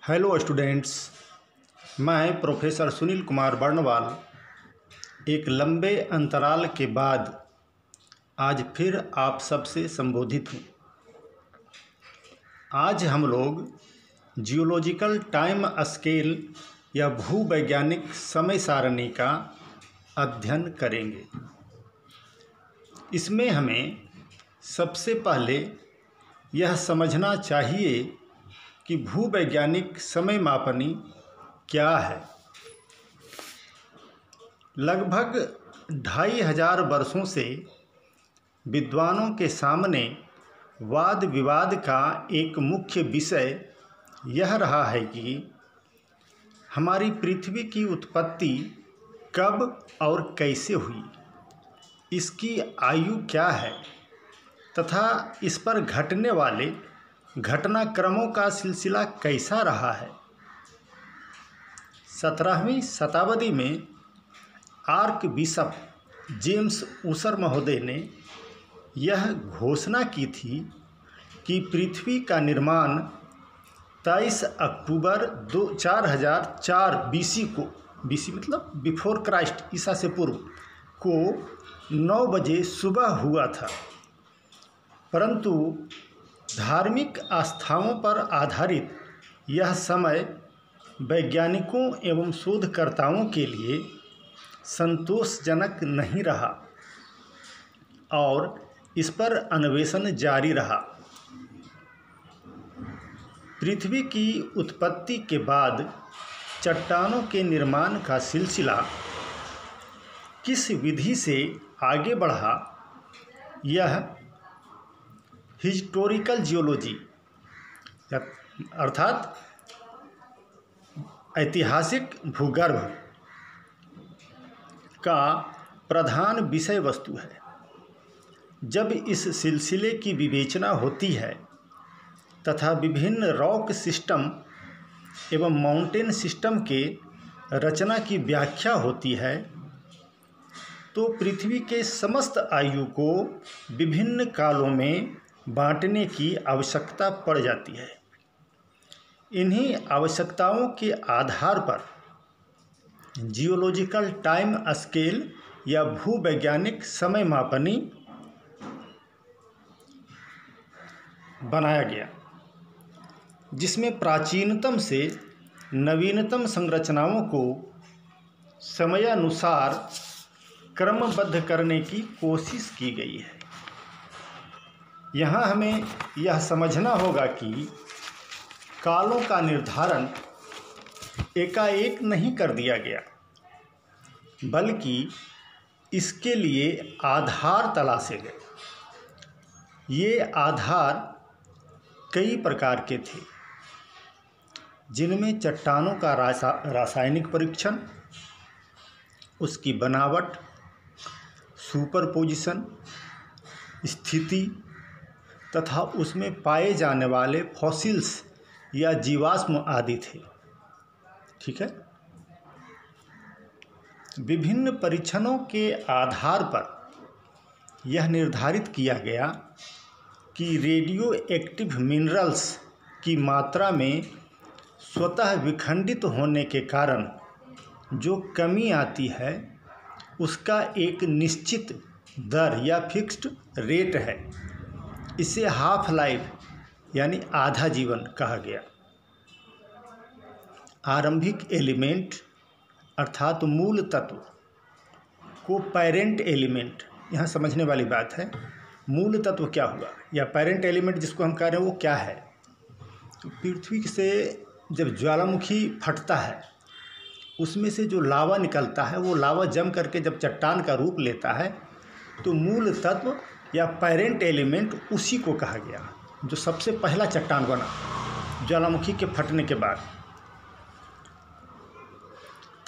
Hello students, मैं professor Sunil Kumar Barnwal एक लंबे अंतराल के बाद आज फिर आप सबसे संबोधित हूँ। आज हम लोग जियोलॉजिकल टाइम स्केल या भूवैज्ञानिक समय सारणी का अध्ययन करेंगे। इसमें हमें सबसे पहले यह समझना चाहिए कि भूवैज्ञानिक समय मापनी क्या है। लगभग 2500 वर्षों से विद्वानों के सामने वाद विवाद का एक मुख्य विषय यह रहा है कि हमारी पृथ्वी की उत्पत्ति कब और कैसे हुई, इसकी आयु क्या है तथा इस पर घटने वाले घटनाक्रमों का सिलसिला कैसा रहा है। 17वीं शताब्दी में आर्क बिशप जेम्स ऊसर महोदय ने यह घोषणा की थी कि पृथ्वी का निर्माण 23 अक्टूबर 4004 बीसी को, बीसी मतलब बिफोर क्राइस्ट, ईसा से पूर्व को 9 बजे सुबह हुआ था। परंतु धार्मिक आस्थाओं पर आधारित यह समय वैज्ञानिकों एवं शोधकर्ताओं के लिए संतोषजनक नहीं रहा और इस पर अन्वेषण जारी रहा। पृथ्वी की उत्पत्ति के बाद चट्टानों के निर्माण का सिलसिला किस विधि से आगे बढ़ा, यह हिस्टोरिकल जियोलॉजी अर्थात ऐतिहासिक भूगर्भ का प्रधान विषय वस्तु है। जब इस सिलसिले की विवेचना होती है तथा विभिन्न रॉक सिस्टम एवं माउंटेन सिस्टम के रचना की व्याख्या होती है, तो पृथ्वी के समस्त आयु को विभिन्न कालों में बांटने की आवश्यकता पड़ जाती है। इन्हीं आवश्यकताओं के आधार पर जियोलॉजिकल टाइम स्केल या भूवैज्ञानिक समय मापनी बनाया गया, जिसमें प्राचीनतम से नवीनतम संरचनाओं को समयानुसार क्रमबद्ध करने की कोशिश की गई है। यहाँ हमें यह समझना होगा कि कालों का निर्धारण एकाएक नहीं कर दिया गया, बल्कि इसके लिए आधार तलाशे गए। ये आधार कई प्रकार के थे, जिनमें चट्टानों का रासायनिक परीक्षण, उसकी बनावट, सुपरपोजिशन, स्थिति तथा उसमें पाए जाने वाले फॉसिल्स या जीवाश्म आदि थे। ठीक है। विभिन्न परीक्षणों के आधार पर यह निर्धारित किया गया कि रेडियो एक्टिव मिनरल्स की मात्रा में स्वतः विखंडित होने के कारण जो कमी आती है, उसका एक निश्चित दर या फिक्स्ड रेट है। इसे हाफ लाइफ यानी आधा जीवन कहा गया। आरंभिक एलिमेंट अर्थात मूल तत्व को पेरेंट एलिमेंट, यहाँ समझने वाली बात है, मूल तत्व क्या हुआ या पेरेंट एलिमेंट जिसको हम कह रहे हैं वो क्या है। तो पृथ्वी से जब ज्वालामुखी फटता है, उसमें से जो लावा निकलता है, वो लावा जम करके जब चट्टान का रूप लेता है, तो मूल तत्व या पेरेंट एलिमेंट उसी को कहा गया, जो सबसे पहला चट्टान बना ज्वालामुखी के फटने के बाद।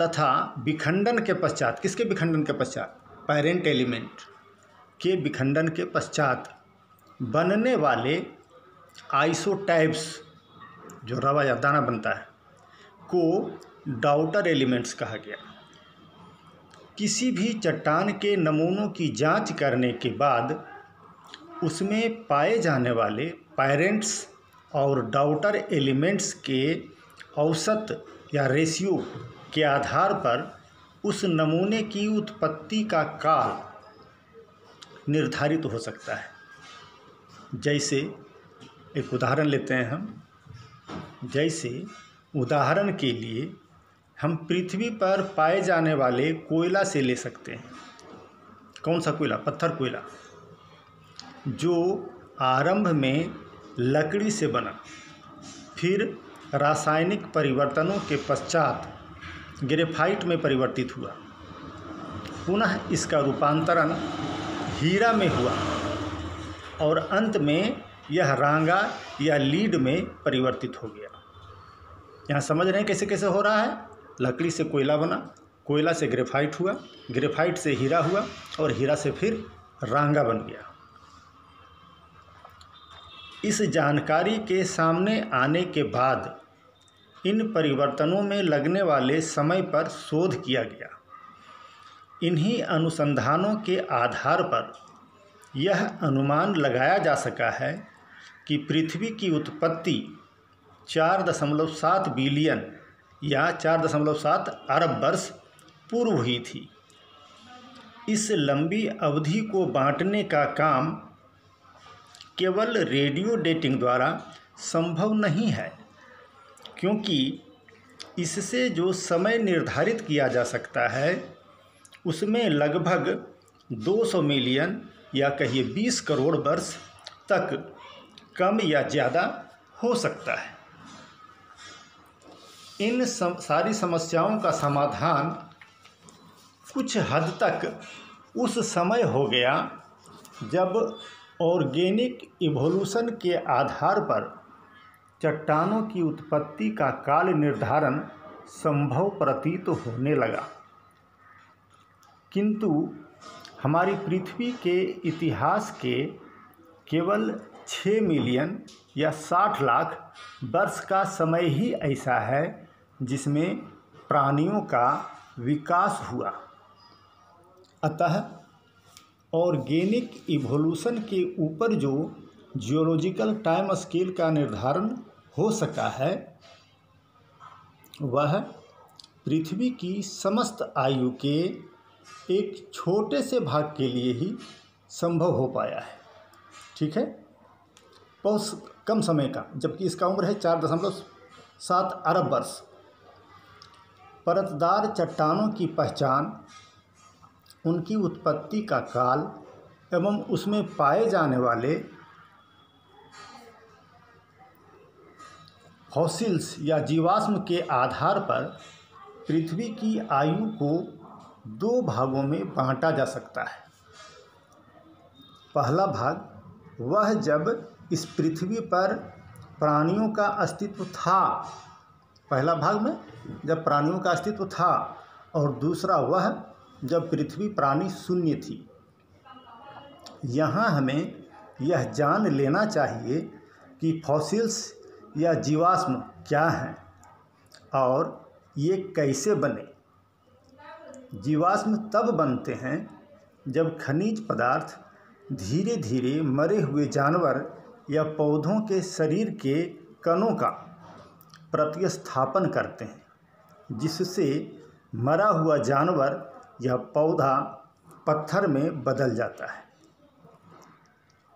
तथा विखंडन के पश्चात, किसके विखंडन के पश्चात? पेरेंट एलिमेंट के विखंडन के पश्चात बनने वाले आइसोटैप्स, जो रवा या दाना बनता है, को डाउटर एलिमेंट्स कहा गया। किसी भी चट्टान के नमूनों की जांच करने के बाद उसमें पाए जाने वाले पेरेंट्स और डाउटर एलिमेंट्स के औसत या रेशियो के आधार पर उस नमूने की उत्पत्ति का काल निर्धारित हो सकता है। जैसे एक उदाहरण लेते हैं हम। जैसे उदाहरण के लिए हम पृथ्वी पर पाए जाने वाले कोयला से ले सकते हैं। कौन सा कोयला? पत्थर कोयला, जो आरंभ में लकड़ी से बना, फिर रासायनिक परिवर्तनों के पश्चात ग्रेफाइट में परिवर्तित हुआ, पुनः इसका रूपांतरण हीरा में हुआ और अंत में यह रांगा या लीड में परिवर्तित हो गया। यहाँ समझ रहे हैं कैसे कैसे हो रहा है? लकड़ी से कोयला बना, कोयला से ग्रेफाइट हुआ, ग्रेफाइट से हीरा हुआ और हीरा से फिर रांगा बन गया। इस जानकारी के सामने आने के बाद इन परिवर्तनों में लगने वाले समय पर शोध किया गया। इन्हीं अनुसंधानों के आधार पर यह अनुमान लगाया जा सका है कि पृथ्वी की उत्पत्ति 4.7 बिलियन या 4.7 अरब वर्ष पूर्व हुई थी। इस लंबी अवधि को बांटने का काम केवल रेडियो डेटिंग द्वारा संभव नहीं है, क्योंकि इससे जो समय निर्धारित किया जा सकता है उसमें लगभग 200 मिलियन या कहिए 20 करोड़ वर्ष तक कम या ज़्यादा हो सकता है। इन सारी समस्याओं का समाधान कुछ हद तक उस समय हो गया जब ऑर्गेनिक इवोल्यूशन के आधार पर चट्टानों की उत्पत्ति का काल निर्धारण संभव प्रतीत होने लगा। किंतु हमारी पृथ्वी के इतिहास के केवल 6 मिलियन या 60 लाख वर्ष का समय ही ऐसा है जिसमें प्राणियों का विकास हुआ। अतः ऑर्गेनिक इवोल्यूशन के ऊपर जो जियोलॉजिकल टाइम स्केल का निर्धारण हो सका है वह पृथ्वी की समस्त आयु के एक छोटे से भाग के लिए ही संभव हो पाया है। ठीक है, बहुत कम समय का, जबकि इसका उम्र है 4.7 अरब वर्ष। परतदार चट्टानों की पहचान, उनकी उत्पत्ति का काल एवं उसमें पाए जाने वाले फॉसिल्स या जीवाश्म के आधार पर पृथ्वी की आयु को 2 भागों में बांटा जा सकता है। पहला भाग वह जब इस पृथ्वी पर प्राणियों का अस्तित्व था, पहला भाग में जब प्राणियों का अस्तित्व था, और दूसरा वह जब पृथ्वी प्राणी शून्य थी। यहाँ हमें यह जान लेना चाहिए कि फॉसिल्स या जीवाश्म क्या हैं और ये कैसे बने। जीवाश्म तब बनते हैं जब खनिज पदार्थ धीरे धीरे मरे हुए जानवर या पौधों के शरीर के कणों का प्रतिस्थापन करते हैं, जिससे मरा हुआ जानवर या पौधा पत्थर में बदल जाता है,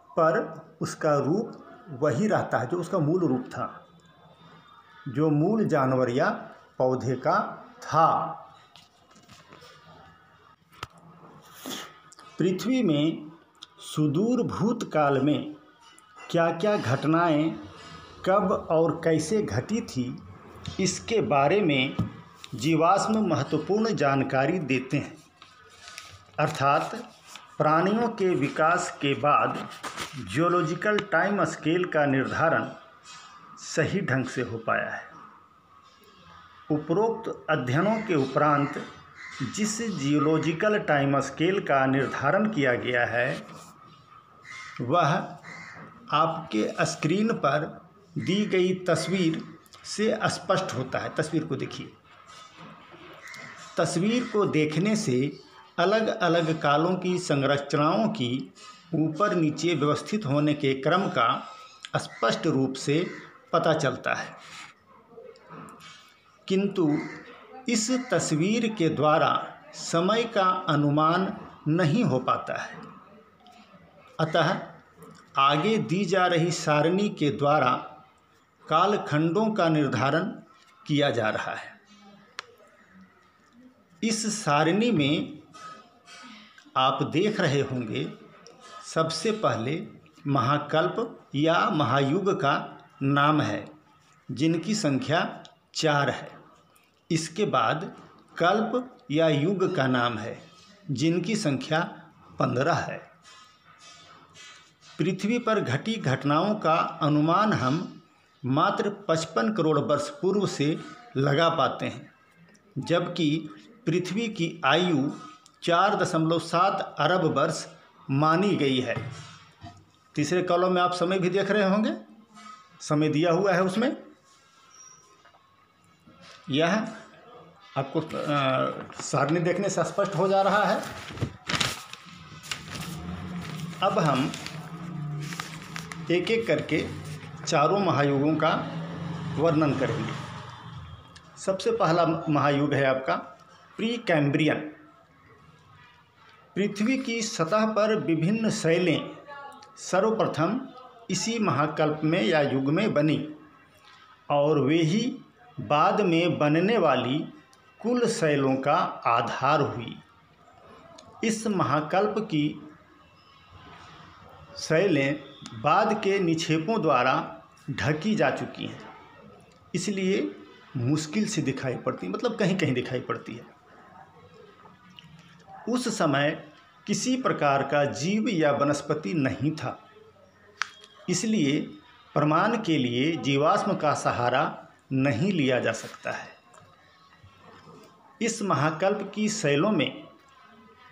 पर उसका रूप वही रहता है जो उसका मूल रूप था, जो मूल जानवर या पौधे का था। पृथ्वी में सुदूर भूतकाल में क्या क्या घटनाएं कब और कैसे घटी थी, इसके बारे में जीवाश्म महत्वपूर्ण जानकारी देते हैं। अर्थात प्राणियों के विकास के बाद जियोलॉजिकल टाइम स्केल का निर्धारण सही ढंग से हो पाया है। उपरोक्त अध्ययनों के उपरांत जिस जियोलॉजिकल टाइम स्केल का निर्धारण किया गया है वह आपके स्क्रीन पर दी गई तस्वीर से स्पष्ट होता है। तस्वीर को देखिए। तस्वीर को देखने से अलग अलग कालों की संरचनाओं की ऊपर नीचे व्यवस्थित होने के क्रम का स्पष्ट रूप से पता चलता है। किंतु इस तस्वीर के द्वारा समय का अनुमान नहीं हो पाता है। अतः आगे दी जा रही सारणी के द्वारा कालखंडों का निर्धारण किया जा रहा है। इस सारणी में आप देख रहे होंगे, सबसे पहले महाकल्प या महायुग का नाम है जिनकी संख्या 4 है। इसके बाद कल्प या युग का नाम है जिनकी संख्या 15 है। पृथ्वी पर घटी घटनाओं का अनुमान हम मात्र 55 करोड़ वर्ष पूर्व से लगा पाते हैं, जबकि पृथ्वी की आयु 4.7 अरब वर्ष मानी गई है। तीसरे कॉलम में आप समय भी देख रहे होंगे, समय दिया हुआ है उसमें। यह आपको सारणी देखने से स्पष्ट हो जा रहा है। अब हम एक एक करके चारों महायुगों का वर्णन करेंगे। सबसे पहला महायुग है आपका प्री कैम्ब्रियन। पृथ्वी की सतह पर विभिन्न शैलें सर्वप्रथम इसी महाकल्प में या युग में बनी और वे ही बाद में बनने वाली कुल शैलों का आधार हुई। इस महाकल्प की शैलें बाद के निक्षेपों द्वारा ढकी जा चुकी हैं, इसलिए मुश्किल से दिखाई पड़ती, मतलब कहीं कहीं दिखाई पड़ती है। उस समय किसी प्रकार का जीव या वनस्पति नहीं था, इसलिए प्रमाण के लिए जीवाश्म का सहारा नहीं लिया जा सकता है। इस महाकल्प की शैलों में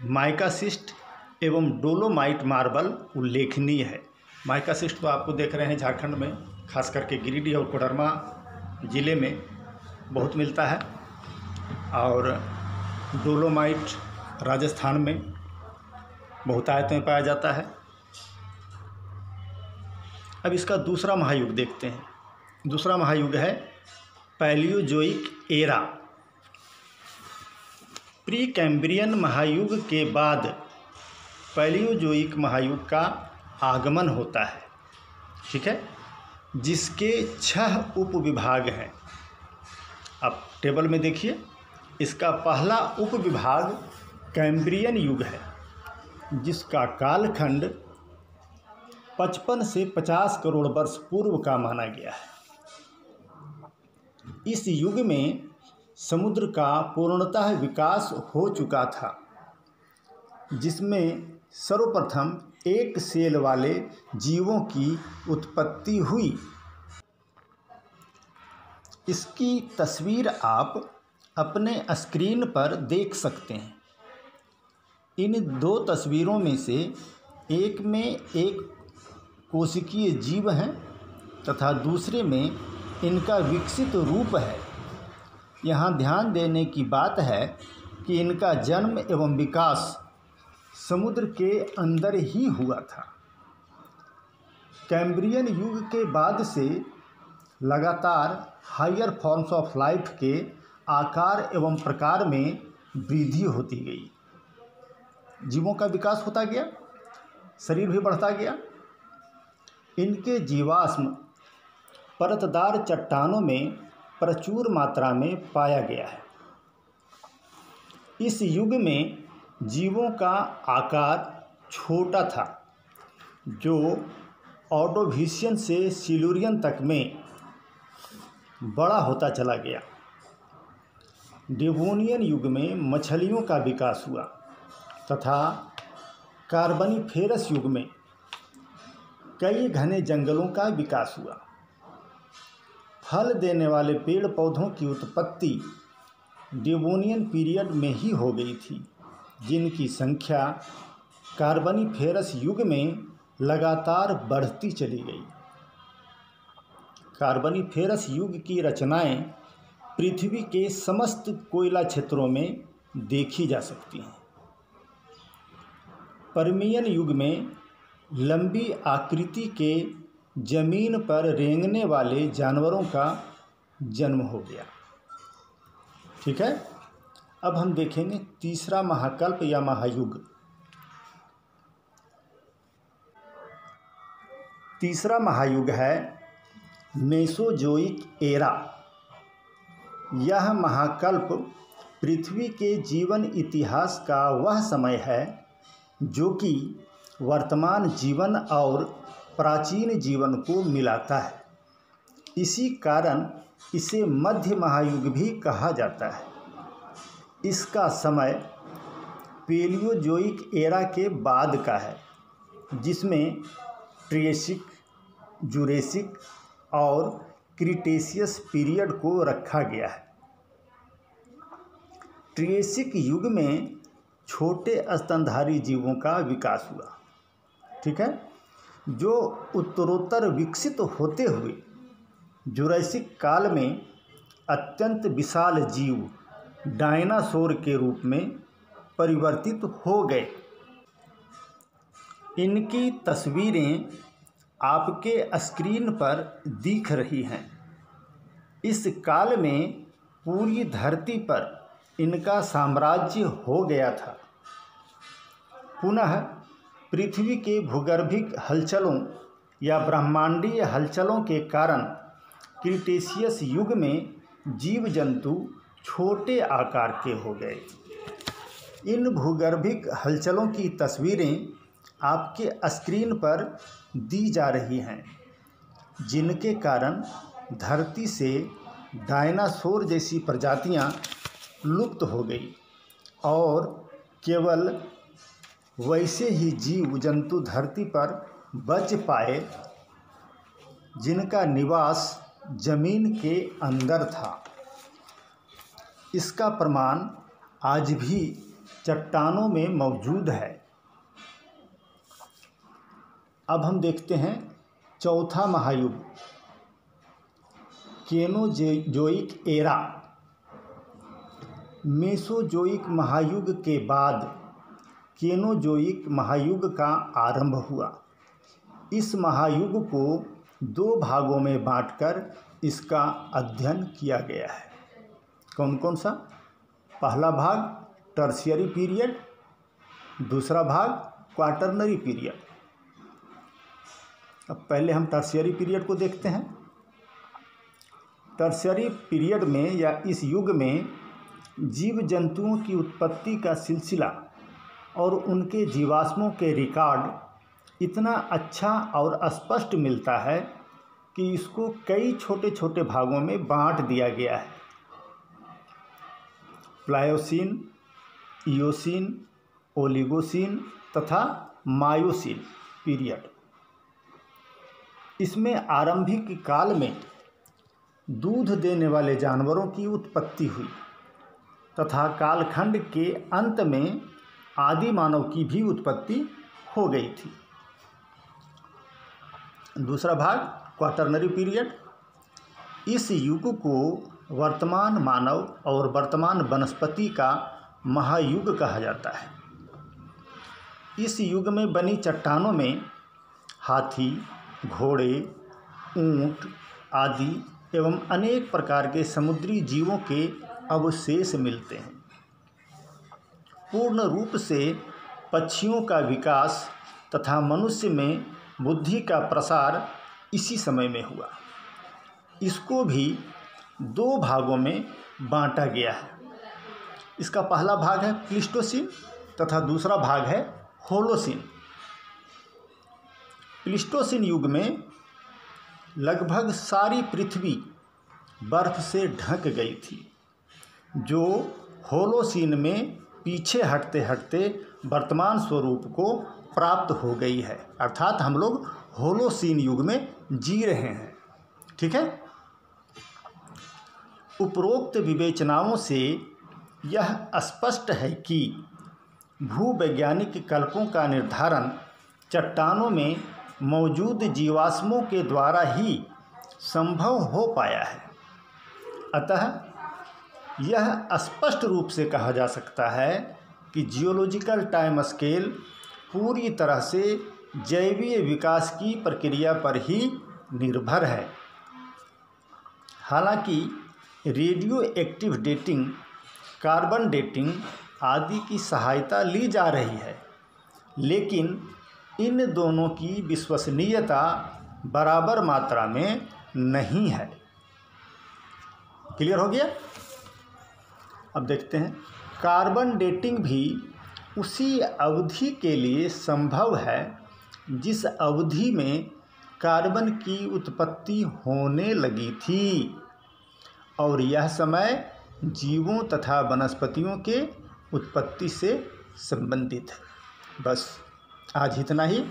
माइकासिस्ट एवं डोलोमाइट मार्बल उल्लेखनीय है। माइकासिस्ट तो आपको देख रहे हैं झारखंड में, खास करके गिरिडीह और कोडरमा ज़िले में बहुत मिलता है, और डोलोमाइट राजस्थान में बहुतायत में पाया जाता है। अब इसका दूसरा महायुग देखते हैं। दूसरा महायुग है पैलियोजोइक एरा। प्री कैम्ब्रियन महायुग के बाद पैलियोजोइक महायुग का आगमन होता है, ठीक है, जिसके 6 उपविभाग हैं। अब टेबल में देखिए, इसका पहला उपविभाग कैम्ब्रियन युग है, जिसका कालखंड 55 से 50 करोड़ वर्ष पूर्व का माना गया है। इस युग में समुद्र का पूर्णतः विकास हो चुका था, जिसमें सर्वप्रथम एक सेल वाले जीवों की उत्पत्ति हुई। इसकी तस्वीर आप अपने स्क्रीन पर देख सकते हैं। इन 2 तस्वीरों में से एक में एक कोशिकीय जीव हैं तथा दूसरे में इनका विकसित रूप है। यहाँ ध्यान देने की बात है कि इनका जन्म एवं विकास समुद्र के अंदर ही हुआ था। कैम्ब्रियन युग के बाद से लगातार हायर फॉर्म्स ऑफ लाइफ के आकार एवं प्रकार में वृद्धि होती गई। जीवों का विकास होता गया, शरीर भी बढ़ता गया। इनके जीवाश्म परतदार चट्टानों में प्रचुर मात्रा में पाया गया है। इस युग में जीवों का आकार छोटा था, जो ऑर्डोविशियन से सिल्यूरियन तक में बड़ा होता चला गया। डेवोनियन युग में मछलियों का विकास हुआ तथा कार्बनिफेरस युग में कई घने जंगलों का विकास हुआ। फल देने वाले पेड़ पौधों की उत्पत्ति डेवोनियन पीरियड में ही हो गई थी, जिनकी संख्या कार्बनिफेरस युग में लगातार बढ़ती चली गई। कार्बनिफेरस युग की रचनाएं पृथ्वी के समस्त कोयला क्षेत्रों में देखी जा सकती हैं। पर्मियन युग में लंबी आकृति के जमीन पर रेंगने वाले जानवरों का जन्म हो गया। ठीक है। अब हम देखेंगे तीसरा महाकल्प या महायुग। तीसरा महायुग है मेसोजोइक एरा। यह महाकल्प पृथ्वी के जीवन इतिहास का वह समय है जो कि वर्तमान जीवन और प्राचीन जीवन को मिलाता है। इसी कारण इसे मध्य महायुग भी कहा जाता है। इसका समय पेलियोजोइक एरा के बाद का है, जिसमें ट्रियसिक, जुरेसिक और क्रीटेशियस पीरियड को रखा गया है। ट्रियसिक युग में छोटे स्तनधारी जीवों का विकास हुआ, ठीक है, जो उत्तरोत्तर विकसित होते हुए जुरैसिक काल में अत्यंत विशाल जीव डायनासोर के रूप में परिवर्तित हो गए। इनकी तस्वीरें आपके स्क्रीन पर दिख रही हैं। इस काल में पूरी धरती पर इनका साम्राज्य हो गया था। पुनः पृथ्वी के भूगर्भिक हलचलों या ब्रह्मांडीय हलचलों के कारण क्रीटेशियस युग में जीव जंतु छोटे आकार के हो गए। इन भूगर्भिक हलचलों की तस्वीरें आपके स्क्रीन पर दी जा रही हैं, जिनके कारण धरती से डायनासोर जैसी प्रजातियां लुप्त हो गई और केवल वैसे ही जीव जंतु धरती पर बच पाए जिनका निवास जमीन के अंदर था। इसका प्रमाण आज भी चट्टानों में मौजूद है। अब हम देखते हैं चौथा महायुग, केनोजोइक एरा। मेसोजोइक महायुग के बाद केनोजोइक महायुग का आरंभ हुआ। इस महायुग को दो भागों में बांटकर इसका अध्ययन किया गया है। कौन कौन सा? पहला भाग टर्शियरी पीरियड, दूसरा भाग क्वाटरनरी पीरियड। अब पहले हम टर्शियरी पीरियड को देखते हैं। टर्शियरी पीरियड में या इस युग में जीव जंतुओं की उत्पत्ति का सिलसिला और उनके जीवाश्मों के रिकॉर्ड इतना अच्छा और स्पष्ट मिलता है कि इसको कई छोटे छोटे भागों में बांट दिया गया है। प्लायोसीन, इयोसीन, ओलिगोसीन तथा मायोसीन पीरियड। इसमें आरंभिक काल में दूध देने वाले जानवरों की उत्पत्ति हुई तथा कालखंड के अंत में आदि मानव की भी उत्पत्ति हो गई थी। दूसरा भाग क्वाटरनरी पीरियड। इस युग को वर्तमान मानव और वर्तमान वनस्पति का महायुग कहा जाता है। इस युग में बनी चट्टानों में हाथी, घोड़े, ऊंट आदि एवं अनेक प्रकार के समुद्री जीवों के अवशेष मिलते हैं। पूर्ण रूप से पक्षियों का विकास तथा मनुष्य में बुद्धि का प्रसार इसी समय में हुआ। इसको भी दो भागों में बांटा गया है। इसका पहला भाग है प्लीस्टोसीन तथा दूसरा भाग है होलोसीन। प्लीस्टोसीन युग में लगभग सारी पृथ्वी बर्फ से ढक गई थी, जो होलोसीन में पीछे हटते हटते वर्तमान स्वरूप को प्राप्त हो गई है। अर्थात हम लोग होलोसीन युग में जी रहे हैं। ठीक है। उपरोक्त विवेचनाओं से यह स्पष्ट है कि भूवैज्ञानिक कल्पों का निर्धारण चट्टानों में मौजूद जीवाश्मों के द्वारा ही संभव हो पाया है। अतः यह स्पष्ट रूप से कहा जा सकता है कि जियोलॉजिकल टाइम स्केल पूरी तरह से जैवीय विकास की प्रक्रिया पर ही निर्भर है। हालांकि radio active dating carbon dating आदि की सहायता ली जा रही है, लेकिन इन दोनों की विश्वसनीयता बराबर मात्रा में नहीं है। क्लियर हो गया? अब देखते हैं, कार्बन डेटिंग भी उसी अवधि के लिए संभव है जिस अवधि में कार्बन की उत्पत्ति होने लगी थी, और यह समय जीवों तथा वनस्पतियों के उत्पत्ति से संबंधित है। बस आज इतना ही,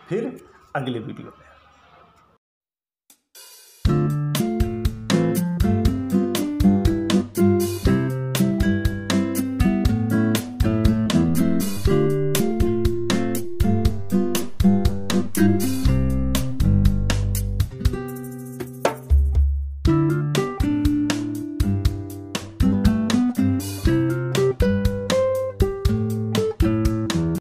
फिर अगले वीडियो में।